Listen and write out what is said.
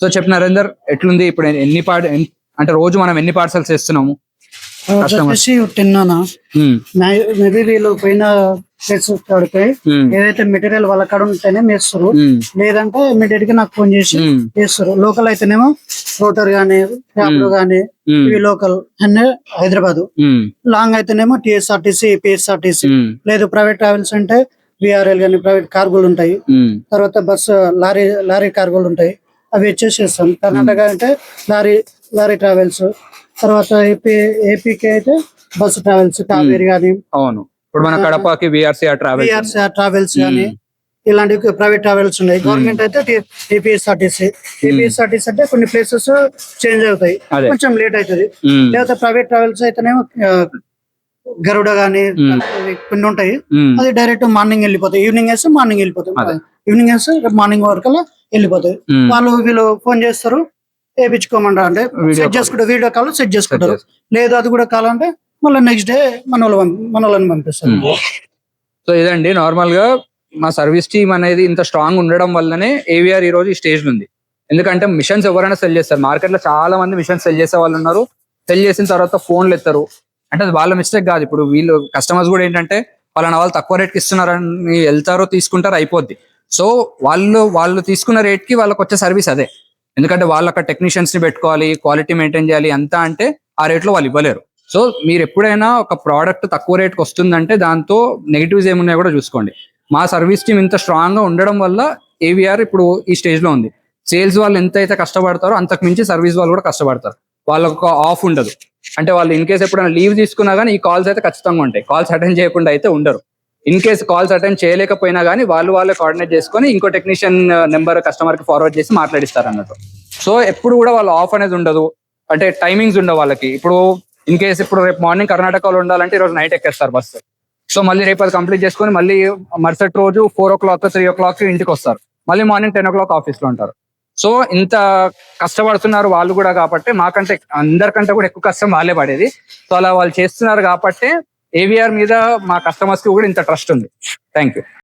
So చెప్పు నరేందర్, ఎట్లుంది ఇప్పుడు అంటే రోజు మనం ఎన్ని పార్సల్స్ చేస్తున్నాము? వచ్చేసి 10 అన్నా. మేబీ వీళ్ళు పోయిన ప్లేస్ కాడికి ఏదైతే మెటీరియల్ వాళ్ళ కాడ ఉంటేనే వేస్తారు, లేదంటే ఇమీడియట్ గా నాకు ఫోన్ చేసి వేస్తారు. లోకల్ అయితేనేమో రోటర్ గానీ ర్యాపిడో గానీ ఇవి లోకల్ అన్నీ హైదరాబాద్. లాంగ్ అయితేనేమో టిఎస్ఆర్టీసీ, పిఎస్ఆర్టీసీ, లేదు ప్రైవేట్ ట్రావెల్స్ అంటే విఆర్ఎల్ గానీ ప్రైవేట్ కార్గోలు ఉంటాయి. తర్వాత బస్ లారీ కార్గోలు ఉంటాయి, అవి వచ్చేసేస్తాం. కర్ణాటక అంటే లారీ ట్రావెల్స్. తర్వాత ఏపీకి అయితే బస్సు ట్రావెల్స్, కావేరి గానీ, అవును ఇప్పుడు మన కడపకి విఆర్సీఆర్ ట్రావెల్స్ గానీ ఇలాంటి ప్రైవేట్ ట్రావెల్స్ ఉన్నాయి. గవర్నమెంట్ అయితే ఏపీఎస్ఆర్టీసీ అంటే కొన్ని ప్లేసెస్ చేంజ్ అవుతాయి, కొంచెం లేట్ అవుతుంది. లేకపోతే ప్రైవేట్ ట్రావెల్స్ అయితేనేమో గరుడ గానీ కొన్ని ఉంటాయి, అది డైరెక్ట్ మార్నింగ్ వెళ్ళిపోతాయి. ఈవినింగ్ వేస్తే మార్నింగ్ వెళ్ళిపోతాయి, ఈవినింగ్ వేస్తే మార్నింగ్ వరకు వెళ్ళిపోతాయి. వీళ్ళు ఫోన్ చేస్తారు, వేయించుకోమంటారు, అంటే సెట్ చేసుకుంటారు, వీడియో కాల్ సెట్ చేసుకుంటారు. లేదు అది కూడా కావాలంటే మళ్ళీ నెక్స్ట్ డే మన వాళ్ళని పంపిస్తారు. సో ఇదండి నార్మల్ గా మా సర్వీస్ టీమ్ అనేది ఇంత స్ట్రాంగ్ ఉండడం వల్లనే ఏవిఆర్ ఈ రోజు ఈ స్టేజ్ లో ఉంది. ఎందుకంటే మిషన్స్ ఎవరైనా సెల్ చేస్తారు, మార్కెట్ లో చాలా మంది మిషన్స్ సెల్ చేసే వాళ్ళు ఉన్నారు. సెల్ చేసిన తర్వాత ఫోన్లు ఎత్తారు, అంటే అది వాళ్ళ మిస్టేక్ కాదు. ఇప్పుడు వీళ్ళు కస్టమర్స్ కూడా ఏంటంటే వాళ్ళు తక్కువ రేట్కి ఇస్తున్నారని వెళ్తారో తీసుకుంటారు, అయిపోద్ది. సో వాళ్ళు తీసుకున్న రేట్ కి వాళ్ళకి వచ్చే సర్వీస్ అదే. ఎందుకంటే వాళ్ళు అక్కడ టెక్నీషియన్స్ ని పెట్టుకోవాలి, క్వాలిటీ మెయింటైన్ చేయాలి, అంతా అంటే ఆ రేట్ లో వాళ్ళు ఇవ్వలేరు. సో మీరు ఎప్పుడైనా ఒక ప్రోడక్ట్ తక్కువ రేట్కి వస్తుందంటే దాంతో నెగిటివ్స్ ఏమున్నాయో కూడా చూసుకోండి. మా సర్వీస్ టీమ్ ఇంత స్ట్రాంగ్ గా ఉండడం వల్ల ఏవిఆర్ ఇప్పుడు ఈ స్టేజ్ లో ఉంది. సేల్స్ వాళ్ళు ఎంత అయితే కష్టపడతారో అంతకు మించి సర్వీస్ వాళ్ళు కూడా కష్టపడతారు. వాళ్ళకు ఒక ఆఫ్ ఉండదు, అంటే వాళ్ళు ఇన్ కేసు ఎప్పుడైనా లీవ్ తీసుకున్నా కానీ ఈ కాల్స్ అయితే ఖచ్చితంగా ఉంటాయి. కాల్స్ అటెండ్ చేయకుండా అయితే ఉండరు. ఇన్ కేసు కాల్స్ అటెండ్ చేయలేకపోయినా కానీ వాళ్ళే కోఆర్డినేట్ చేసుకొని ఇంకో టెక్నీషియన్ నెంబర్ కస్టమర్ కి ఫార్వర్డ్ చేసి మాట్లాడిస్తారు అన్నట్టు. సో ఎప్పుడు కూడా వాళ్ళ ఆఫ్ అనేది ఉండదు, అంటే టైమింగ్స్ ఉండవు వాళ్ళకి. ఇప్పుడు ఇన్ కేసు ఇప్పుడు రేపు మార్నింగ్ కర్ణాటకలో ఉండాలంటే ఈరోజు నైట్ ఎక్కేస్తారు బస్సు. సో మళ్ళీ రేపు అది కంప్లీట్ చేసుకొని మళ్ళీ మరుసటి రోజు 4 o'clock 3 o'clock ఇంటికి వస్తారు, మళ్ళీ మార్నింగ్ 10 o'clock ఆఫీస్ లో ఉంటారు. సో ఇంత కష్టపడుతున్నారు వాళ్ళు కూడా, కాబట్టి మాకంటే అందరికంటే కూడా ఎక్కువ కష్టం వాళ్ళే పడేది. సో అలా వాళ్ళు చేస్తున్నారు కాబట్టి ఏవిఆర్ మీద మా కస్టమర్స్ కి కూడా ఇంత ట్రస్ట్ ఉంది. Thank you.